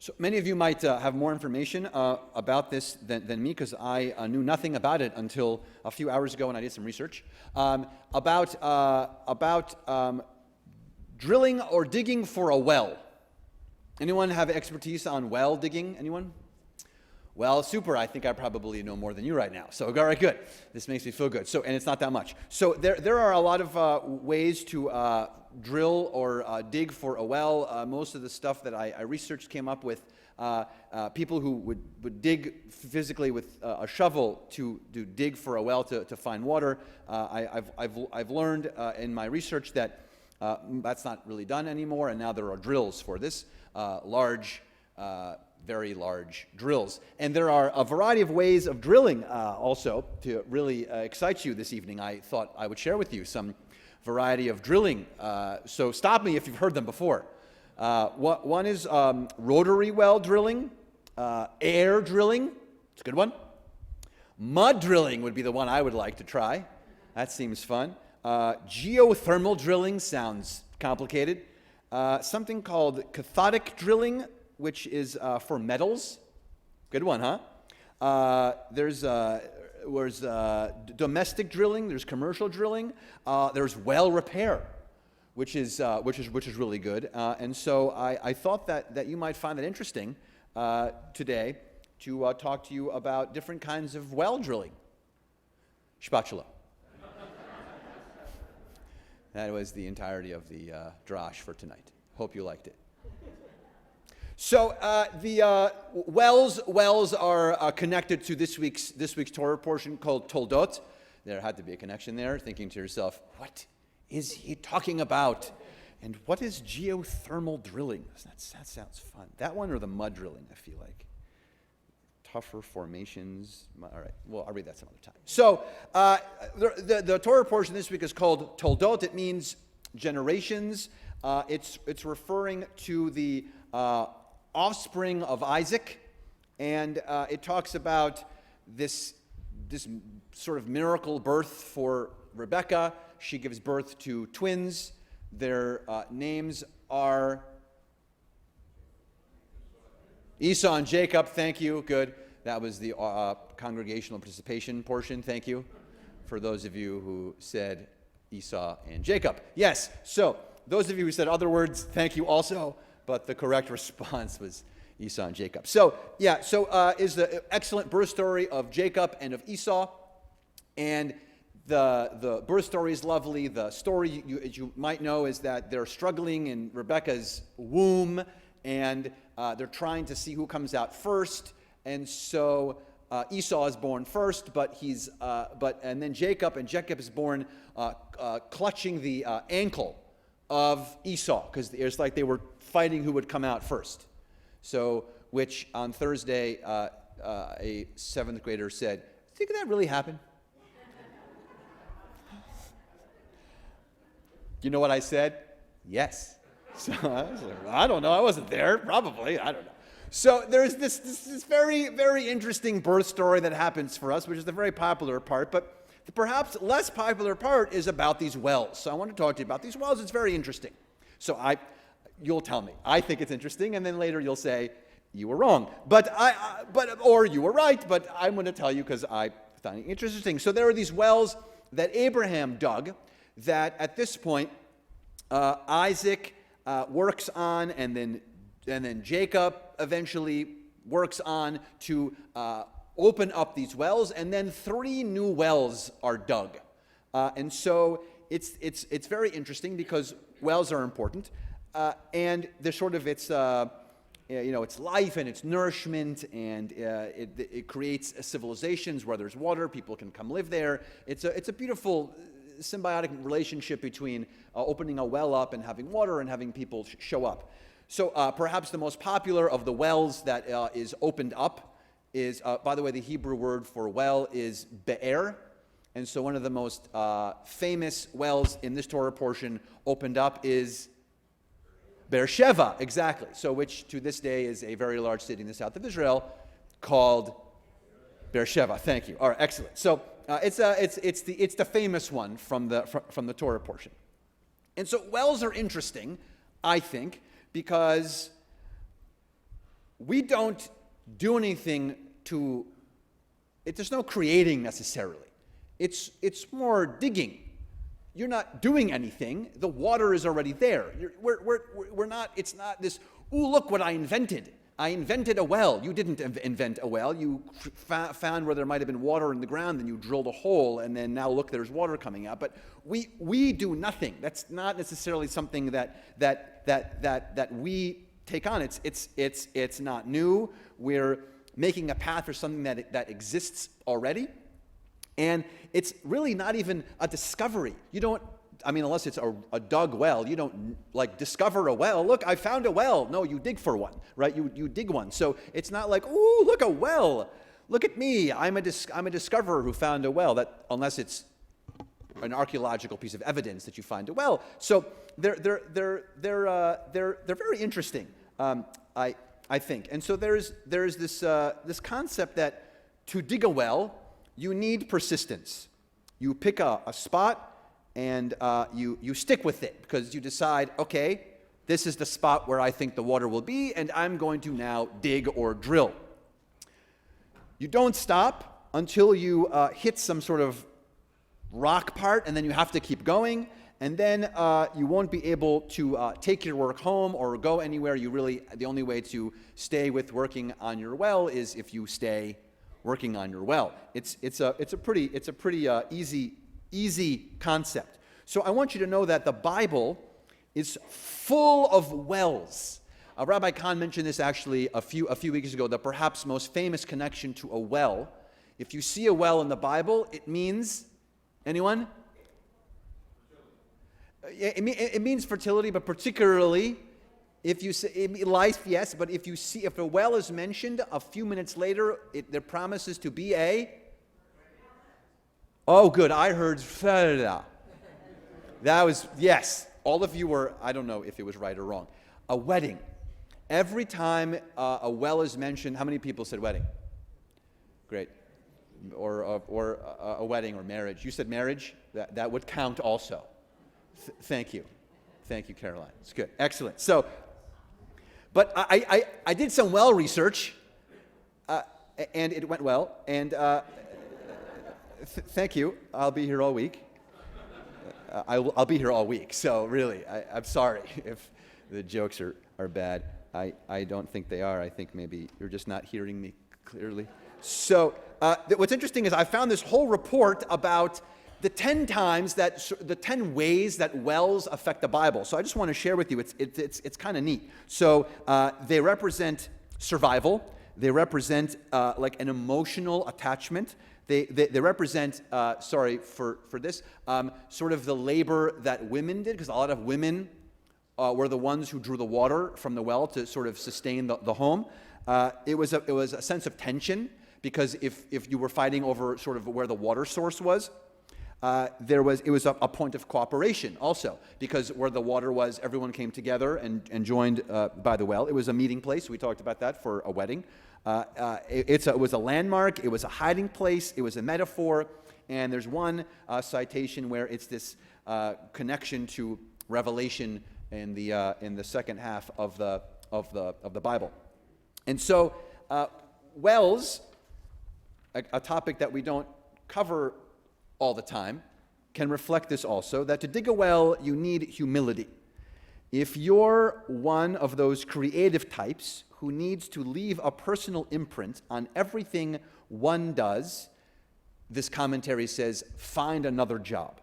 So many of you might have more information about this than me, because I knew nothing about it until a few hours ago when I did some research about drilling or digging for a well. Anyone have expertise on well digging? Anyone? Well, super. I think I probably know more than you right now. So, all right, good. This makes me feel good. So, and it's not that much. So there are a lot of ways to drill or dig for a well. Most of the stuff that I researched came up with people who would dig physically with a shovel to dig for a well to find water. I've learned in my research that that's not really done anymore, and now there are drills for this, very large drills. And there are a variety of ways of drilling also to really excite you this evening. I thought I would share with you some variety of drilling. So stop me if you've heard them before. One is rotary well drilling, air drilling. It's a good one. Mud drilling would be the one I would like to try. That seems fun. Geothermal drilling sounds complicated. Something called cathodic drilling, which is for metals. Good one, huh? There's domestic drilling. There's commercial drilling. There's well repair, which is really good. And so I thought that you might find it interesting today to talk to you about different kinds of well drilling. Shabbat shalom. That was the entirety of the drash for tonight. Hope you liked it. So the wells are connected to this week's Torah portion called Toledot. There had to be a connection there, thinking to yourself, what is he talking about? And what is geothermal drilling? That sounds fun. That one or the mud drilling, I feel like. Tougher formations. All right, well, I'll read that some other time. So the Torah portion this week is called Toledot. It means generations. It's referring to the offspring of Isaac, and it talks about this sort of miracle birth for Rebekah. She gives birth to twins. Their names are Esau and Jacob. Thank you. Good. That was the congregational participation portion. Thank you for those of you who said Esau and Jacob. Yes. So those of you who said other words, thank you also. But the correct response was Esau and Jacob. So yeah. So is the excellent birth story of Jacob and of Esau, and the birth story is lovely. The story, as you might know, is that they're struggling in Rebekah's womb, and they're trying to see who comes out first. And so Esau is born first, and then Jacob is born clutching the ankle of Esau, because it's like they were fighting who would come out first. So, which on Thursday, a seventh grader said, "Think that really happened?" You know what I said? Yes. So I was like, I don't know. I wasn't there. Probably. I don't know. So there's this very, very interesting birth story that happens for us, which is the very popular part. But the perhaps less popular part is about these wells. So I want to talk to you about these wells. It's very interesting. So you'll tell me. I think it's interesting, and then later you'll say you were wrong. Or you were right. But I'm going to tell you because I found it interesting. So there are these wells that Abraham dug that at this point Isaac works on, and then Jacob eventually works on to open up these wells, and then 3 new wells are dug. And so it's very interesting because wells are important, and they're sort of its life and its nourishment, and it creates civilizations where there's water, people can come live there. It's a beautiful symbiotic relationship between opening a well up and having water and having people show up. So perhaps the most popular of the wells that is opened up is, by the way, the Hebrew word for well is be'er. And so one of the most famous wells in this Torah portion opened up is Beersheba, exactly. So which to this day is a very large city in the south of Israel called Beersheba. Thank you. All right, excellent. So it's the famous one from the Torah portion. And so wells are interesting, I think, because we don't do anything there's no creating necessarily. It's more digging. You're not doing anything. The water is already there. We're not, it's not this, ooh, look what I invented. I invented a well. You didn't invent a well. You found where there might have been water in the ground, then you drilled a hole, and then now look, there's water coming out. But we do nothing. That's not necessarily something that we take on. It's not new. We're making a path for something that exists already. And it's really not even a discovery. You don't, unless it's a dug well, you don't discover a well. Look, I found a well. No, you dig for one, right? You dig one. So it's not like, ooh, look, a well. Look at me. I'm a discoverer who found a well. Unless it's an archaeological piece of evidence that you find a well. So they're very interesting, I think. And so there's this concept that to dig a well, you need persistence. You pick a spot and you stick with it because you decide, okay, this is the spot where I think the water will be, and I'm going to now dig or drill. You don't stop until you hit some sort of rock part, and then you have to keep going, and then you won't be able to take your work home or go anywhere. The only way to stay with working on your well is if you stay working on your well. It's a pretty easy concept. So I want you to know that the Bible is full of wells. Rabbi Kahn mentioned this actually a few weeks ago, the perhaps most famous connection to a well. If you see a well in the Bible, it means, anyone? It means fertility, but particularly if you say life, yes, but if a well is mentioned a few minutes later, there promises to be oh, good, I heard that was, yes, all of you were, I don't know if it was right or wrong. A wedding. Every time a well is mentioned, how many people said wedding? Great. Or a wedding or marriage. You said marriage? That would count also. Thank you. Thank you, Caroline. It's good. Excellent. So, but I did some well research, and it went well, and thank you. I'll be here all week. I'll be here all week, so really, I'm sorry if the jokes are bad. I don't think they are. I think maybe you're just not hearing me clearly. So what's interesting is I found this whole report about the 10 ways that wells affect the Bible. So I just want to share with you. It's kind of neat. So they represent survival. They represent like an emotional attachment. They represent, sorry for this, sort of the labor that women did, because a lot of women were the ones who drew the water from the well to sort of sustain the home. It was a sense of tension, because if you were fighting over sort of where the water source was, it was a point of cooperation also, because where the water was, everyone came together and joined by the well. It was a meeting place. We talked about that for a wedding. It was a landmark. It was a hiding place. It was a metaphor. And there's one citation where it's this connection to Revelation in the second half of the Bible. And so wells, a topic that we don't cover all the time, can reflect this also, that to dig a well, you need humility. If you're one of those creative types who needs to leave a personal imprint on everything one does, this commentary says, find another job.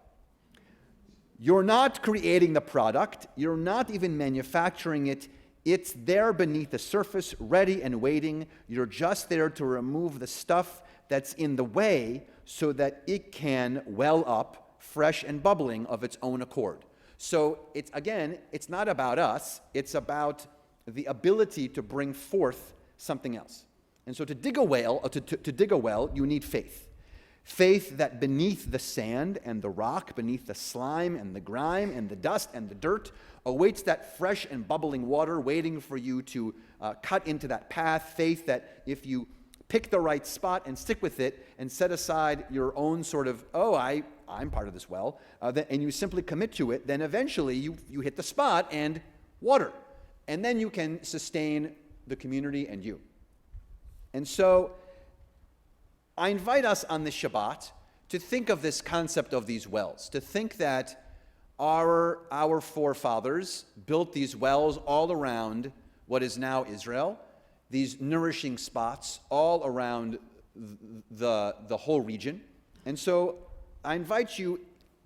You're not creating the product. You're not even manufacturing it. It's there beneath the surface, ready and waiting. You're just there to remove the stuff that's in the way so that it can well up, fresh and bubbling of its own accord. So it's not about us. It's about the ability to bring forth something else. And so to dig a well, you need faith. Faith that beneath the sand and the rock, beneath the slime and the grime and the dust and the dirt, awaits that fresh and bubbling water waiting for you to cut into that path. Faith that if you pick the right spot and stick with it and set aside your own sort of, I'm part of this well, and you simply commit to it, then eventually you hit the spot and water. And then you can sustain the community, and you. And so I invite us on this Shabbat to think of this concept of these wells, to think that our forefathers built these wells all around what is now Israel, these nourishing spots all around the whole region. And so I invite you,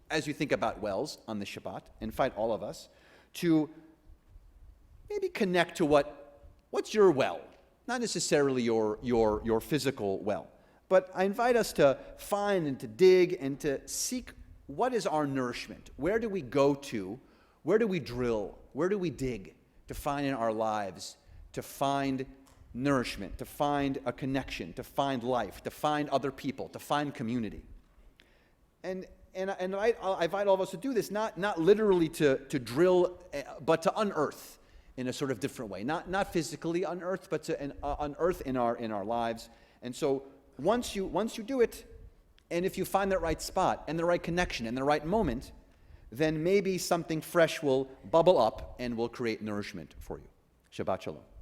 as you think about wells on the Shabbat, invite all of us to maybe connect to what's your well, not necessarily your physical well, but I invite us to find and to dig and to seek what is our nourishment. Where do we go to? Where do we drill? Where do we dig to find in our lives, to find nourishment, to find a connection, to find life, to find other people, to find community? And I invite all of us to do this, not literally to drill, but to unearth in a sort of different way. Not physically unearth, but to unearth in our lives. And so once you do it, and if you find that right spot and the right connection and the right moment, then maybe something fresh will bubble up and will create nourishment for you. Shabbat shalom.